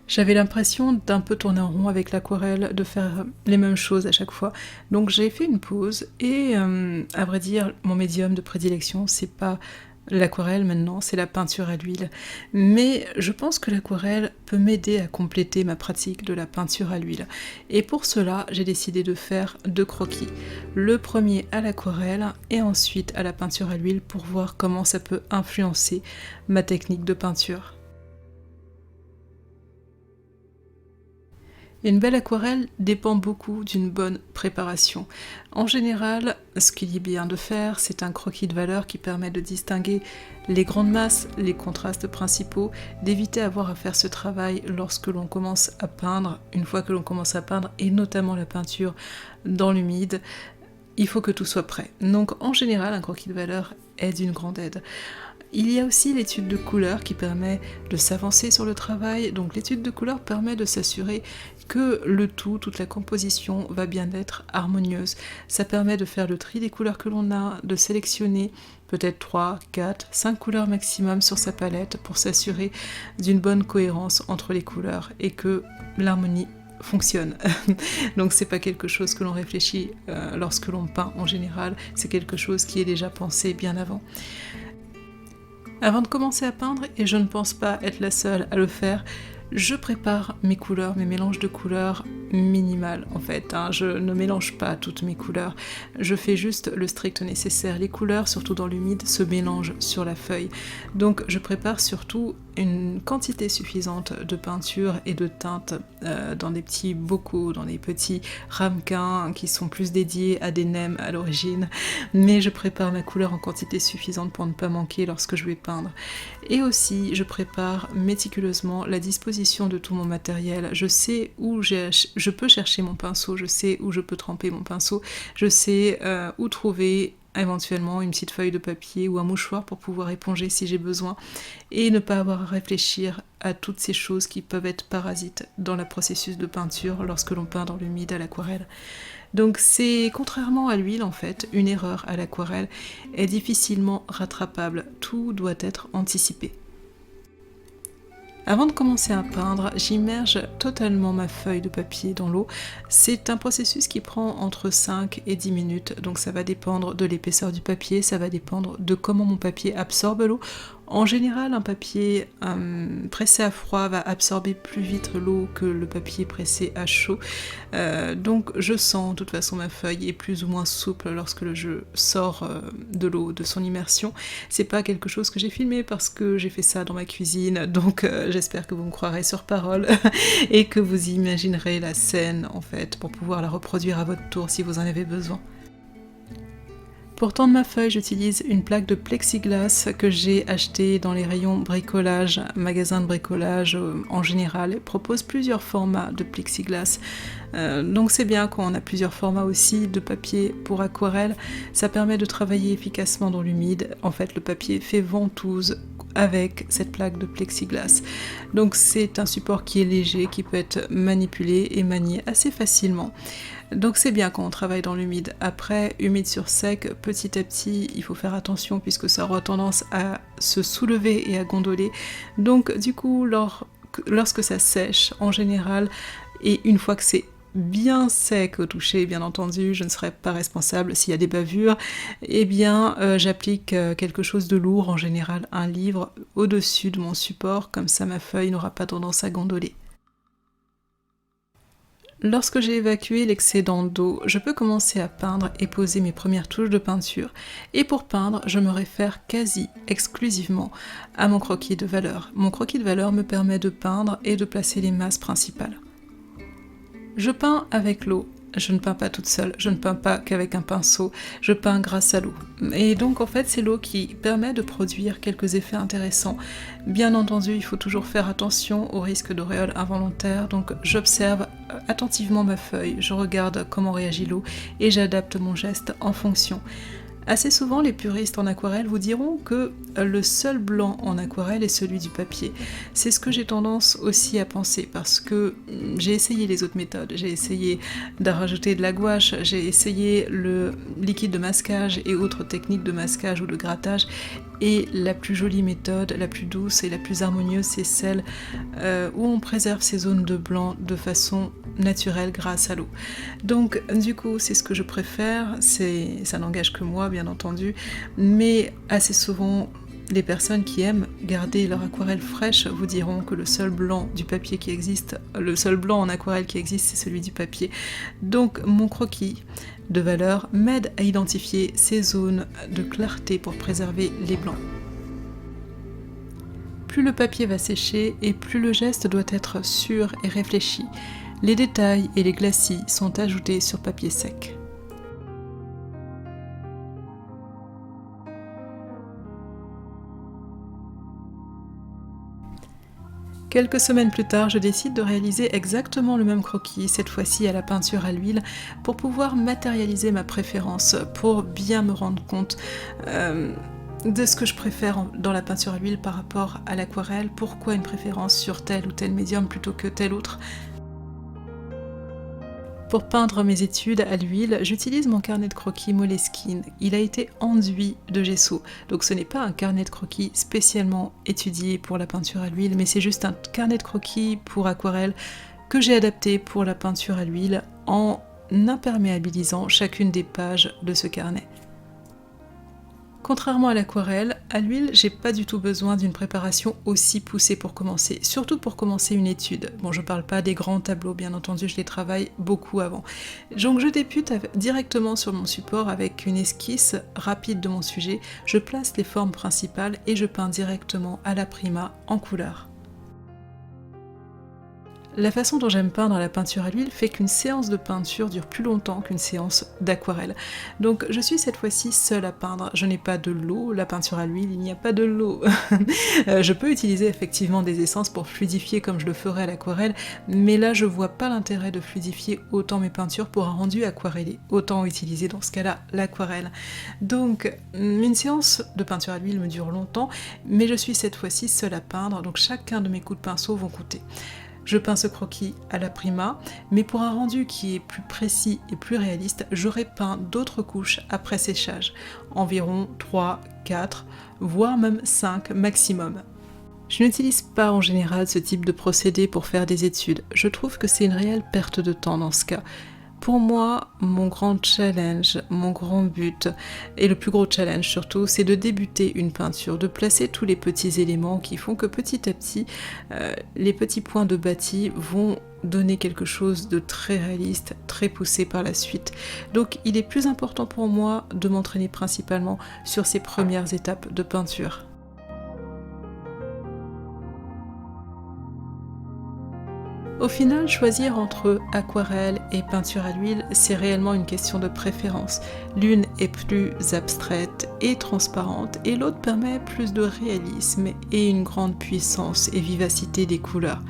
J'avais l'impression d'un peu tourner en rond avec l'aquarelle, de faire les mêmes choses à chaque fois. Donc j'ai fait une pause et à vrai dire, mon médium de prédilection, c'est pas l'aquarelle maintenant, c'est la peinture à l'huile. Mais je pense que l'aquarelle peut m'aider à compléter ma pratique de la peinture à l'huile. Et pour cela, j'ai décidé de faire 2 croquis. Le premier à l'aquarelle et ensuite à la peinture à l'huile pour voir comment ça peut influencer ma technique de peinture. Une belle aquarelle dépend beaucoup d'une bonne préparation. En général, ce qu'il est bien de faire, c'est un croquis de valeur qui permet de distinguer les grandes masses, les contrastes principaux, d'éviter d'avoir à faire ce travail lorsque l'on commence à peindre, une fois que l'on commence à peindre, et notamment la peinture dans l'humide. Il faut que tout soit prêt. Donc en général, un croquis de valeur est d'une grande aide. Il y a aussi l'étude de couleur qui permet de s'avancer sur le travail. Donc l'étude de couleur permet de s'assurer que le tout, toute la composition va bien être harmonieuse. Ça permet de faire le tri des couleurs que l'on a, de sélectionner peut-être 3, 4, 5 couleurs maximum sur sa palette pour s'assurer d'une bonne cohérence entre les couleurs et que l'harmonie fonctionne. Donc c'est pas quelque chose que l'on réfléchit lorsque l'on peint en général, c'est quelque chose qui est déjà pensé bien avant. Avant de commencer à peindre, et je ne pense pas être la seule à le faire, je prépare mes couleurs, mes mélanges de couleurs minimales en fait. Je ne mélange pas toutes mes couleurs, je fais juste le strict nécessaire. Les couleurs, surtout dans l'humide, se mélangent sur la feuille. Donc je prépare surtout une quantité suffisante de peinture et de teintes dans des petits bocaux, dans des petits ramequins qui sont plus dédiés à des nems à l'origine. Mais je prépare ma couleur en quantité suffisante pour ne pas manquer lorsque je vais peindre. Et aussi, je prépare méticuleusement la disposition de tout mon matériel. Je sais où je peux chercher mon pinceau, je sais où je peux tremper mon pinceau, je sais où trouver éventuellement une petite feuille de papier ou un mouchoir pour pouvoir éponger si j'ai besoin et ne pas avoir à réfléchir à toutes ces choses qui peuvent être parasites dans le processus de peinture lorsque l'on peint dans l'humide à l'aquarelle. Donc c'est, contrairement à l'huile en fait, une erreur à l'aquarelle est difficilement rattrapable, tout doit être anticipé. Avant de commencer à peindre, j'immerge totalement ma feuille de papier dans l'eau. C'est un processus qui prend entre 5 et 10 minutes, donc ça va dépendre de l'épaisseur du papier, ça va dépendre de comment mon papier absorbe l'eau. En général, un papier pressé à froid va absorber plus vite l'eau que le papier pressé à chaud. Donc je sens de toute façon ma feuille est plus ou moins souple lorsque je sors de l'eau, de son immersion. C'est pas quelque chose que j'ai filmé parce que j'ai fait ça dans ma cuisine, donc j'espère que vous me croirez sur parole et que vous imaginerez la scène en fait pour pouvoir la reproduire à votre tour si vous en avez besoin. Pour tendre ma feuille, j'utilise une plaque de plexiglas que j'ai achetée dans les rayons bricolage, magasins de bricolage en général. Ils proposent plusieurs formats de plexiglas. Donc c'est bien quand on a plusieurs formats aussi de papier pour aquarelle. Ça permet de travailler efficacement dans l'humide. En fait, le papier fait ventouse avec cette plaque de plexiglas. Donc c'est un support qui est léger, qui peut être manipulé et manié assez facilement. Donc c'est bien quand on travaille dans l'humide. Après, humide sur sec, petit à petit, il faut faire attention puisque ça aura tendance à se soulever et à gondoler. Donc du coup, lorsque ça sèche, en général, et une fois que c'est bien sec au toucher, bien entendu, je ne serai pas responsable s'il y a des bavures, eh bien j'applique quelque chose de lourd, en général un livre, au-dessus de mon support, comme ça ma feuille n'aura pas tendance à gondoler. Lorsque j'ai évacué l'excédent d'eau, je peux commencer à peindre et poser mes premières touches de peinture. Et pour peindre, je me réfère quasi exclusivement à mon croquis de valeur. Mon croquis de valeur me permet de peindre et de placer les masses principales. Je peins avec l'eau. Je ne peins pas toute seule, je ne peins pas qu'avec un pinceau, je peins grâce à l'eau. Et donc en fait c'est l'eau qui permet de produire quelques effets intéressants. Bien entendu, il faut toujours faire attention au risque d'auréole involontaire, donc j'observe attentivement ma feuille, je regarde comment réagit l'eau et j'adapte mon geste en fonction. Assez souvent, les puristes en aquarelle vous diront que le seul blanc en aquarelle est celui du papier. C'est ce que j'ai tendance aussi à penser parce que j'ai essayé les autres méthodes. J'ai essayé de rajouter de la gouache, j'ai essayé le liquide de masquage et autres techniques de masquage ou de grattage Et la plus jolie méthode, la plus douce et la plus harmonieuse, c'est celle où on préserve ces zones de blanc de façon naturelle grâce à l'eau. Donc du coup, c'est ce que je préfère, ça n'engage que moi bien entendu, mais assez souvent, les personnes qui aiment garder leur aquarelle fraîche vous diront que le seul blanc du papier qui existe, le seul blanc en aquarelle qui existe, c'est celui du papier. Donc mon croquis de valeur m'aide à identifier ces zones de clarté pour préserver les blancs. Plus le papier va sécher et plus le geste doit être sûr et réfléchi. Les détails et les glacis sont ajoutés sur papier sec. Quelques semaines plus tard, je décide de réaliser exactement le même croquis, cette fois-ci à la peinture à l'huile, pour pouvoir matérialiser ma préférence, pour bien me rendre compte de ce que je préfère dans la peinture à l'huile par rapport à l'aquarelle, pourquoi une préférence sur tel ou tel médium plutôt que tel autre. Pour peindre mes études à l'huile, j'utilise mon carnet de croquis Moleskine. Il a été enduit de gesso, donc ce n'est pas un carnet de croquis spécialement étudié pour la peinture à l'huile, mais c'est juste un carnet de croquis pour aquarelle que j'ai adapté pour la peinture à l'huile en imperméabilisant chacune des pages de ce carnet. Contrairement à l'aquarelle, à l'huile, j'ai pas du tout besoin d'une préparation aussi poussée pour commencer, surtout pour commencer une étude. Bon, je parle pas des grands tableaux, bien entendu, je les travaille beaucoup avant. Donc je débute directement sur mon support avec une esquisse rapide de mon sujet, je place les formes principales et je peins directement à la prima en couleur. La façon dont j'aime peindre la peinture à l'huile fait qu'une séance de peinture dure plus longtemps qu'une séance d'aquarelle. Donc je suis cette fois-ci seule à peindre, je n'ai pas de l'eau, la peinture à l'huile, il n'y a pas de l'eau. Je peux utiliser effectivement des essences pour fluidifier comme je le ferais à l'aquarelle, mais là je vois pas l'intérêt de fluidifier autant mes peintures pour un rendu aquarellé, autant utiliser dans ce cas-là l'aquarelle. Donc une séance de peinture à l'huile me dure longtemps, mais je suis cette fois-ci seule à peindre, donc chacun de mes coups de pinceau vont compter. Je peins ce croquis à la prima, mais pour un rendu qui est plus précis et plus réaliste, j'aurais peint d'autres couches après séchage, environ 3, 4, voire même 5 maximum. Je n'utilise pas en général ce type de procédé pour faire des études, je trouve que c'est une réelle perte de temps dans ce cas. Pour moi, mon grand challenge, mon grand but, et le plus gros challenge surtout, c'est de débuter une peinture, de placer tous les petits éléments qui font que petit à petit, les petits points de bâti vont donner quelque chose de très réaliste, très poussé par la suite. Donc il est plus important pour moi de m'entraîner principalement sur ces premières étapes de peinture. Au final, choisir entre aquarelle et peinture à l'huile, c'est réellement une question de préférence. L'une est plus abstraite et transparente et l'autre permet plus de réalisme et une grande puissance et vivacité des couleurs.